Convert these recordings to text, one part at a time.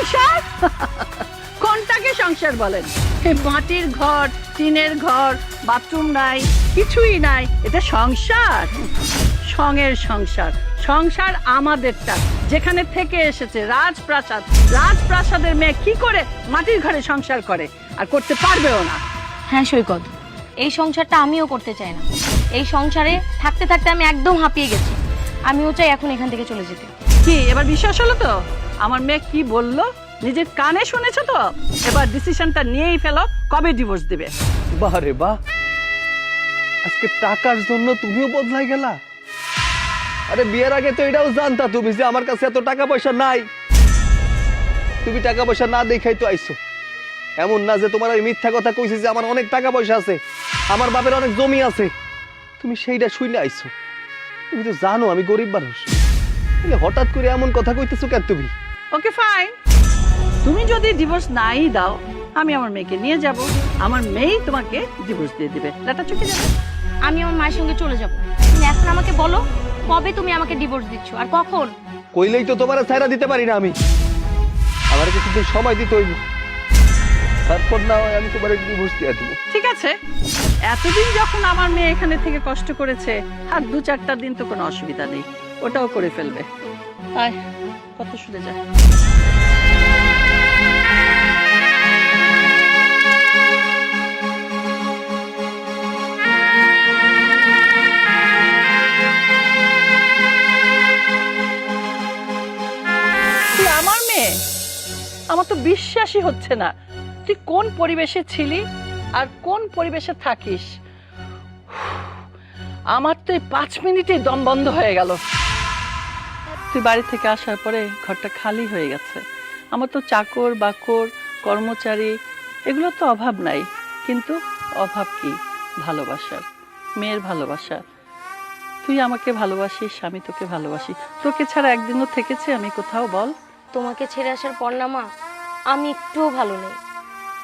সংসার? কোনটাকে সংসার বলেন? এই মাটির ঘর, টিনের ঘর, বাথরুম নাই, কিছুই নাই, এটা সংসার? সঙ্গের সংসার। সংসার আমাদেরটা, যেখানে থেকে এসেছে রাজপ্রাসাদ। রাজপ্রাসাদের মেয়ে কি করে মাটির ঘরে সংসার করে? আর করতে পারবেও না। হ্যাঁ সৈকত, এই সংসারটা আমিও করতে চাই না। এই সংসারে থাকতে থাকতে আমি একদম হাঁপিয়ে গেছি। আমিও চাই এখন এখান থেকে চলে যেতে। কি এবার বিশ্বাস হলো তো? আমার মেয়ে কি বললো নিজের কানে শুনেছো তো? এবার ডিসিশনটা নিয়েই ফেলো, কবে ডিভোর্স দিবে? বাহ রে বাহ, আজকে টাকার জন্য তুমিও বদলাই গেলা? আরে বিয়ের আগে তো এটাও জানতা তুমি যে আমার কাছে এত টাকা পয়সা নাই। তুমি টাকা পয়সা না দেখাই তো আইছো। এমন না যে তোমার ওই মিথ্যা কথা কইছে যে আমার অনেক টাকা পয়সা আছে, আমার বাপের অনেক জমি আছে। তুমি সেইটা শুইলে আইছো। তুমি তো জানো আমি গরিব মানুষ, তাহলে হঠাৎ করে এমন কথা কইতেছো কেন তুমি? ওকে ফাইন, তুমি যদি ডিভোর্স নাই দাও, আমি আমার মেয়েকে নিয়ে যাব, আমার মেয়েই তোমাকে ডিভোর্স দিয়ে দিবে, লেটা চুকে যাবে। আমি আমার মায়ের সঙ্গে চলে যাব। তুমি এখন আমাকে বলো, কবে তুমি আমাকে ডিভোর্স দিচ্ছ আর কখন? কইলেই তো তোমার ছাইরা দিতে পারি না আমি। আমার কিছুদিন সময় দিতে হইব, তারপর না হয় আমি তোমার ডিভোর্স দিয়ে দেবো। ঠিক আছে, এতদিন যখন আমার মেয়ে এখানে থেকে কষ্ট করেছে, আর 2-4টা দিন তো কোনো অসুবিধা নেই, ওটাও করে ফেলবে। আয়, কত শুনে যায়। তুই আমার মেয়ে? আমার তো বিশ্বাসই হচ্ছে না। তুই কোন পরিবেশে ছিলি আর কোন পরিবেশে থাকিস? আমার তো এই 5 মিনিটেই দম বন্ধ হয়ে গেল। তুই বাড়ি থেকে আসার পরে ঘরটা খালি হয়ে গেছে। আমার তো চাকর বাকর কর্মচারী এগুলো তো অভাব নাই, কিন্তু অভাব কি ভালোবাসার, মেয়ের ভালোবাসা। তুই আমাকে ভালোবাসিস, আমি তোকে ভালোবাসি। তোকে ছাড়া একদিনও থেকেছি আমি কোথাও, বল? তোমাকে ছেড়ে আসার পর না মা, আমি একটুও ভালো নেই।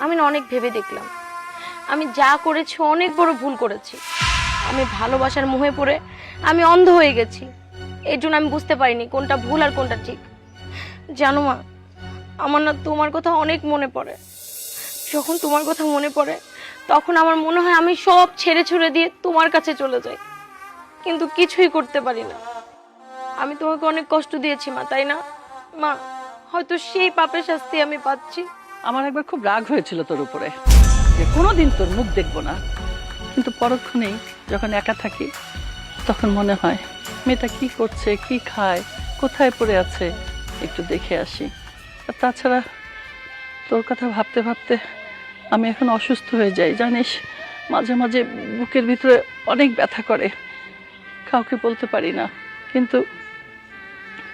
আমি না অনেক ভেবে দেখলাম, আমি যা করেছি অনেক বড় ভুল করেছি। আমি ভালোবাসার মোহে পড়ে আমি অন্ধ হয়ে গেছি। এর জন্য আমি বুঝতে পারিনি কোনটা ভুল আর কোনটা ঠিক। জানো মা, আমার না তোমার কথা অনেক মনে পড়ে। যখন তোমার কথা মনে পড়ে তখন আমার মনে হয় আমি সব ছেড়ে ছুড়ে দিয়ে তোমার কাছে চলে যাই, কিন্তু কিছুই করতে পারি না। আমি তোমাকে অনেক কষ্ট দিয়েছি মা, তাই না মা? হয়তো সেই পাপের শাস্তি আমি পাচ্ছি। আমার একবার খুব রাগ হয়েছিল তোর উপরে, যে কোনোদিন তোর মুখ দেখবো না, কিন্তু পরক্ষণেই যখন একা থাকি তখন মনে হয় মেয়েটা কি করছে, কি খায়, কোথায় পড়ে আছে, একটু দেখে আসি। আর তাছাড়া তোর কথা ভাবতে ভাবতে আমি এখন অসুস্থ হয়ে যাই, জানিস। মাঝে মাঝে বুকের ভিতরে অনেক ব্যথা করে, কাউকে বলতে পারি না, কিন্তু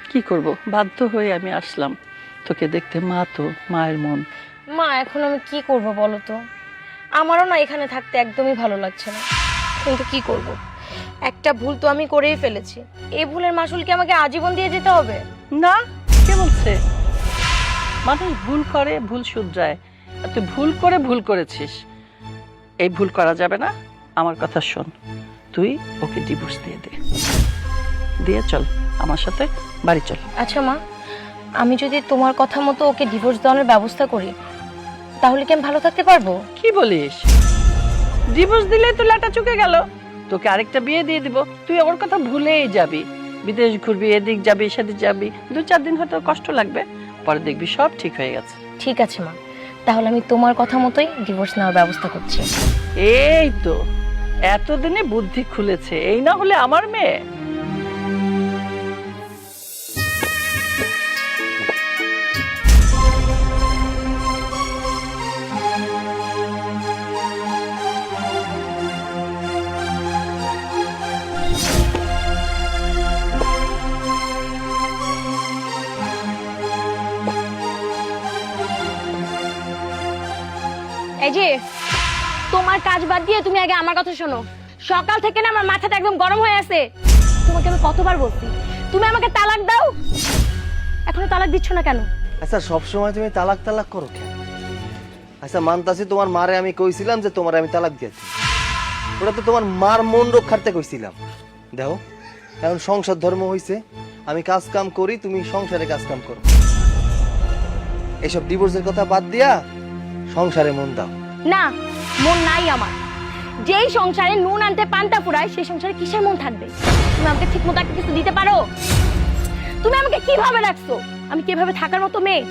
কি করব, বাধ্য হয়ে আমি আসলাম তোকে দেখতে। মা তো মায়ের মন। মা এখন আমি কি করব বলো তো? আমারও না এখানে থাকতে একদমই ভালো লাগছে না, কিন্তু কি করব? একটা ভুল তো আমি করেই ফেলেছি। এই ভুলের মাসুল কি আমাকে আজীবন দিয়ে যেতে হবে? না, কে বলছে? মানুষ ভুল করে, ভুল শুধরায়। আর তুই ভুল করে ভুল করেছিস, এই ভুল করা যাবে না। আমার কথা শোন, তুই ওকে ডিভোর্স দিয়ে দে, দিয়ে চল আমার সাথে বাড়ি চল। আচ্ছা মা, আমি যদি তোমার কথা মতো ওকে ডিভোর্স দেওয়ার ব্যবস্থা করি, তাহলে কি আমি ভালো থাকতে পারবো? কি বলিস? ডিভোর্স দিলে তো লাটা চুকে গেল, তোকে আরেকটা বিয়ে দিয়ে দিব, তুই ওর কথা ভুলেই যাবি, বিদেশ ঘুরবি, এদিক যাবি সেদিক যাবি, 2-4 দিন হয়তো কষ্ট লাগবে, পরে দেখবি সব ঠিক হয়ে গেছে। ঠিক আছে মা, তাহলে আমি তোমার কথা মতোই ডিভোর্স নেওয়ার ব্যবস্থা করছি। এই তো এতদিনে বুদ্ধি খুলেছে, এই না হলে আমার মেয়ে। এই যে তোমার কাজ বাদ দিয়ে তুমি আগে আমার কথা শোনো। সকাল থেকে না আমার মাথাটা একদম গরম হয়ে আছে। তোমাকে আমি কতবার বলছি তুমি আমাকে তালাক দাও, এখনো তালাক দিচ্ছ না কেন? আচ্ছা সবসময় তুমি তালাক তালাক করো কেন? আচ্ছা মানতাছি তোমার মারে আমি কইছিলাম যে তোমার আমি তালাক দিয়েছি, ওটা তো তোমার মার মন রক্ষার্থে কইছিলাম। দেখো এখন সংসার ধর্ম হইছে, আমি কাজ কাম করি, তুমি সংসারে কাজ কাম করো। এইসব ডিভোর্সের কথা বাদ দিয়া সংসারে মন দাও। না, মন নাই আমার। যেই সংসারে নুন আনতে পান্তা ফুরায় সেই সংসারে কিসের মন থাকবে? তুমি আমাকে ঠিক মতো একটা কিছু দিতে পারো? তুমি আমাকে কিভাবে রাখছো? আমি কিভাবে থাকার মতো মেয়ে?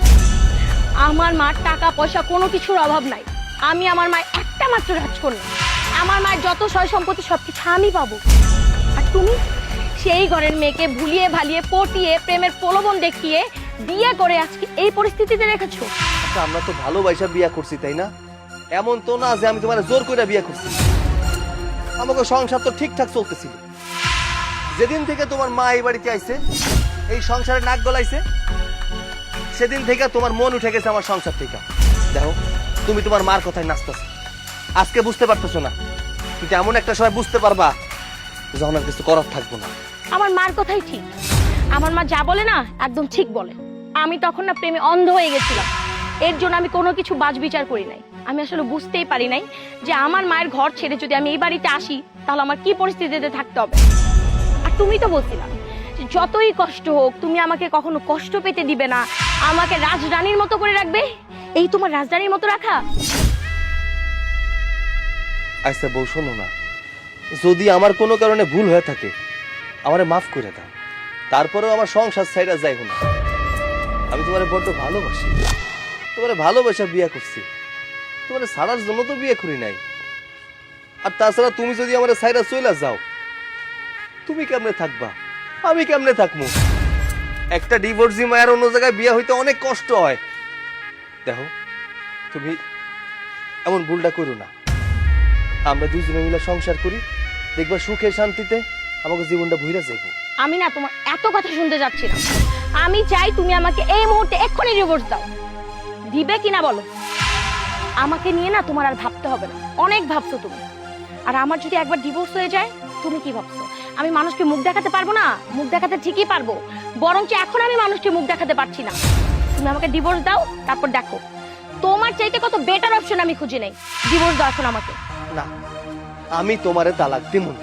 আমার মার টাকা পয়সা কোনো কিছুর অভাব নাই। আমি আমার মায়ের একটা মাত্র রাজকন্যা। আমার মায়ের যত সয় সম্পত্তি সবকিছু আমি পাবো। আর তুমি সেই ঘরের মেয়েকে ভুলিয়ে ভালিয়ে পটিয়ে প্রেমের প্রলোভন দেখিয়ে বিয়ে করে আজকে এই পরিস্থিতিতে রেখেছো। আচ্ছা, আমরা তো ভালোবাসা বিয়া করছি, তাই না? এমন তো না যে আমি তোমার জোর করে বিয়া করছি। আমাকে সংসার তো ঠিকঠাক চলতেছিল। যেদিন থেকে তোমার মা এই বাড়িতে আইছে, এই সংসারে নাক গলাইছে, সেদিন থেকে তোমার মন উঠে গেছে আমার সংসার থেকে। দেখো, তুমি তোমার মার কথায় নাচতেছো, আজকে বুঝতে পারতেছো না, কিন্তু এমন একটা সময় বুঝতে পারবা যখন আর কিছু করার থাকবো না। আমার মার কথাই ঠিক। আমার মা যা বলে না একদম ঠিক বলে। আমি তখন না প্রেমে অন্ধ হয়ে গেছিলাম। এর জন্য আমি কোনো কিছু বাজ বিচার করি নাই। আমি আসলে বুঝতেই পারি নাই যে আমার মায়ের ঘর ছেড়ে যদি আমি এই বাড়িতে আসি তাহলে আমার কি পরিস্থিতিতে থাকতে হবে। আর তুমি তো বলছিলা যে যতই কষ্ট হোক তুমি আমাকে কখনো কষ্ট পেতে দিবে না, আমাকে রাজরানীর মতো করে রাখবে। এই তোমার রাজরানীর মতো রাখা? আচ্ছা বউ, শোনো না, যদি আমার কোনো কারণে ভুল হয়ে থাকে আমারে মাফ করে দাও। তারপরেও আমার সংসার ছাইড়া যাইব না। আমি তোমারে বড্ড ভালোবাসি, তোমারে ভালোবাসা বিয়ে করছি, তোমারে ছাড়ার জন্য তো বিয়ে করি নাই। আর তাছাড়া তুমি যদি আমার ছাইড়া চইলা যাও, তুমি কেমনে থাকবা, আমি কেমনে থাকবো? একটা ডিভোর্সি মায়ের অন্য জায়গায় বিয়ে হইতে অনেক কষ্ট হয়। দেখো, তুমি এমন ভুলটা করো না। আমরা দুইজনে মিলে সংসার করি, দেখবা সুখে শান্তিতে আমাকে জীবনটা ভুইরা যাইব। আমি না তোমার এত কথা শুনতে যাচ্ছি না। আমি চাই তুমি আমাকে এই মুহূর্তে এক্ষুনি ডিভোর্স দাও। দিবে কিনা বলো? আমাকে নিয়ে না তোমার আর ভাবতে হবে না, অনেক ভাবছো তুমি। আর আমার যদি একবার ডিভোর্স হয়ে যায়, তুমি কি ভাবছো আমি মানুষকে মুখ দেখাতে পারবো না? মুখ দেখাতে ঠিকই পারবো, বরঞ্চ এখন আমি মানুষকে মুখ দেখাতে পারছি না। তুমি আমাকে ডিভোর্স দাও, তারপর দেখো তোমার চাইতে কত বেটার অপশন আমি খুঁজে নেই। ডিভোর্স দাও এখন আমাকে। না, আমি তোমারে তালাক দিব না।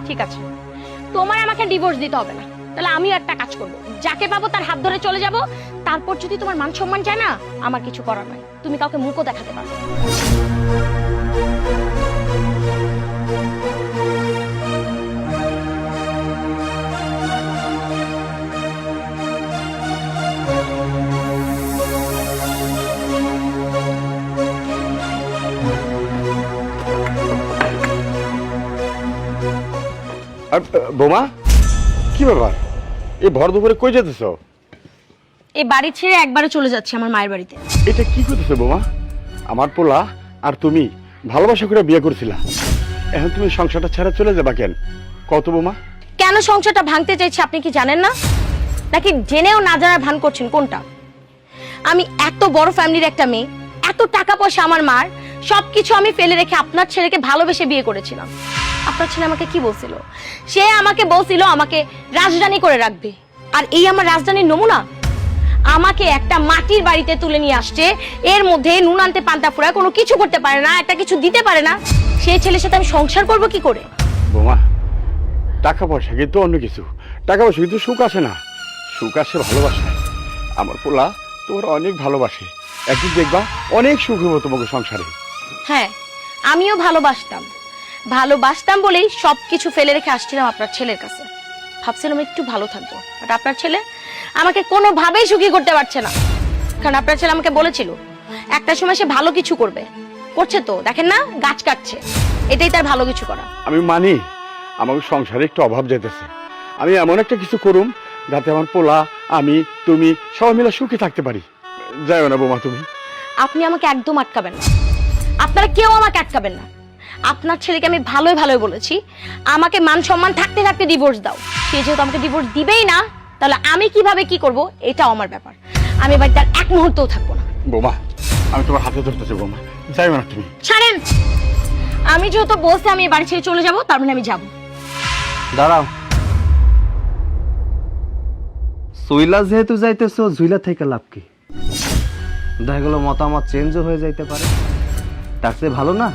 ঠিক আছে, তোমার আমাকে ডিভোর্স দিতে হবে না। তাহলে আমিও একটা কাজ করব, যাকে পাবো তার হাত ধরে চলে যাব। তারপর যদি তোমার মান সম্মান যায় না, আমার কিছু করার নাই। তুমি কাউকে মুখও দেখাতে পারবে না। আর বোমা, কি ব্যাপার? এই ভর দুপুরে কই যেতেছ? এই বাড়ি ছেড়ে একবারে চলে যাচ্ছি আমার মায়ের বাড়িতে। এটা কি করতেছো বোমা? আমার পোলা আর তুমি ভালোবাসা করে বিয়ে করছিলা, এখন তুমি সংসারটা ছেড়ে চলে যাবা কেন? কত বোমা? কেন সংসারটা ভাঙতে চাইছে আপনি কি জানেন না? নাকি জেনেও না জানার ভান করছেন? কোনটা? আমি এত বড় ফ্যামিলির একটা মেয়ে, এত টাকা পয়সা আমার মার, সবকিছু আমি ফেলে রেখে আপনার ছেলেকে ভালোবেসে বিয়ে করেছিলাম। আপনার ছেলে আমাকে কি বলছিল? সে আমাকে বলছিল আমাকে রাজধানী করে রাখবে। আর এই আমার রাজধানীর নমুনা। আমাকে একটা মাটির বাড়িতে তুলে নিয়ে আসছে, এর মধ্যে নুন আনতে পান্তা ফুরায়, কোনো কিছু করতে পারে না, একটা কিছু দিতে পারে না। সেই ছেলের সাথে আমি সংসার করব কি করে? বোমা, টাকা পয়সা কিন্তু অন্য কিছু, টাকা পয়সা কিন্তু সুখ আসে না। সুখ আসে ভালোবাসায়। আমার পোলা তোমার অনেক ভালোবাসে, একদিন দেখবা অনেক সুখ হবো তোমাকে সংসারে। হ্যাঁ, আমিও ভালোবাসতাম বলেই সবকিছু ফেলে রেখে আসছিলাম আপনার ছেলের কাছে। ভাবছিলাম একটু ভালো থাকবো। বাট আপনার ছেলে আমাকে কোনোভাবেই সুখী করতে পারছে না। কারণ আপনার ছেলে আমাকে বলেছিল একটা সময় সে ভালো কিছু করবে, করছে তো, দেখেন না, গাছ কাটছে। এটাই তার ভালো কিছু করা। আমি মানি আমাকে সংসারে একটু অভাব যেতেছে, আমি এমন একটা কিছু করুম যাতে আমার পোলা, আমি, তুমি সবাই মিলে সুখী থাকতে পারি। যাইও না বোমা তুমি। আপনি আমাকে একদম আটকাবেন না, আপনারা কেউ আমাকে আটকাবেন না। আপনার ছেলেকে আমি ভালোই বলেছি আমাকে মান সম্মান থাকতে থাকতে ডিভোর্স দাও। সে যেহেতু আমাকে ডিভোর্স দিবেই না, তাহলে আমি কিভাবে কি করব এটাও আমার ব্যাপার। আমি বাড়িতে আর এক মুহূর্তও থাকবো না। বোমা, আমি তোমার হাতে ধরতেছি বোমা, যাইও না তুমি। ছাড়েন, আমি যেহেতু বলছি আমি এই বাড়ি ছেড়ে চলে যাব, তার মানে আমি যাব। দাঁড়াও, সইলা যেহেতু যাইতেছো, ঝুইলা থেকে লাভ কি? দেখা গেল মতামত চেঞ্জও হয়ে যাইতে পারে। তার চেয়ে ভালো না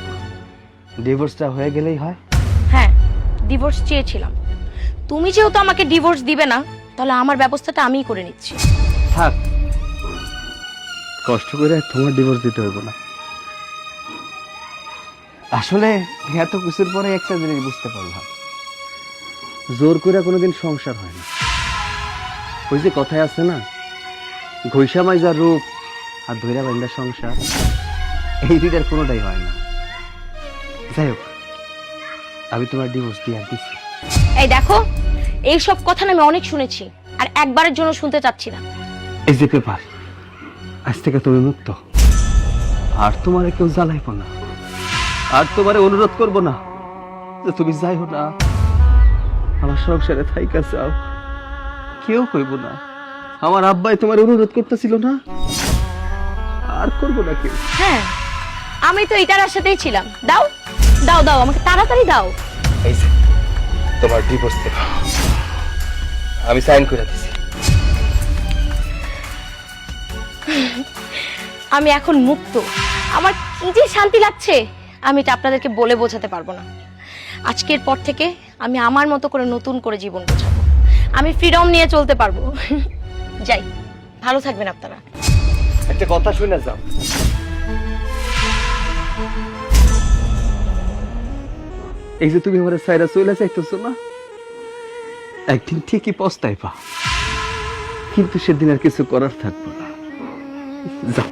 ডিভোর্সটা হয়ে গেলেই হয়। হ্যাঁ, ডিভোর্স চেয়েছিলাম। তুমি যেহেতু আমাকে ডিভোর্স দিবে না, তাহলে আমার ব্যবস্থাটা আমিই করে নিচ্ছি। থাক, কষ্ট করে তোমার ডিভোর্স দিতে হইব না। আসলে এত কিছুর পরে একটা জিনিস বুঝতে পারলাম, জোর করে কোনোদিন সংসার হয় না। ওই যে কথায় আছে না, ঘৈষা মাইজার রূপ আর ধৈরা বান্ধা সংসার, এই দুইটার কোনোটাই হয় না। যাই হোক, আমি তোমার ডিভোর্স দিয়ে আর দিচ্ছি। এই দেখো, এইসব কথা না আমি অনেক শুনেছি, আর একবারের জন্য শুনতে চাচ্ছি না। এই যে পেপার, আজ থেকে তুমি মুক্ত, আর তোমারে কেউ জ্বালাইব না, আর তোমারে অনুরোধ করব না যে তুমি যাইও না, আমার সংসারে থাইকা যাও। কেউ কইব না আমার আব্বাই তোমার অনুরোধ করতেছিল না, আর করব না কেউ। হ্যাঁ, আমি তো এটার আশাতেই ছিলাম। দাও দাও দাও, আমাকে তাড়াতাড়ি দাও। এই যে তোমার ডিভোর্স পেপার, আমি সাইন করে দিছি। আমি এখন মুক্ত, আমার কি যে শান্তি লাগছে আমি এটা আপনাদেরকে বলে বোঝাতে পারবো না। আজকের পর থেকে আমি আমার মতো করে নতুন করে জীবন গোছাবো, আমি ফ্রিডম নিয়ে চলতে পারবো। যাই, ভালো থাকবেন আপনারা। একটা কথা শুনে যাও, এই যে তুমি আমার সাইরা চলে যাইতেছো না, একদিন ঠিকই পস্তাইবা, কিন্তু সেদিন আর কিছু করার থাকবে না। যাও।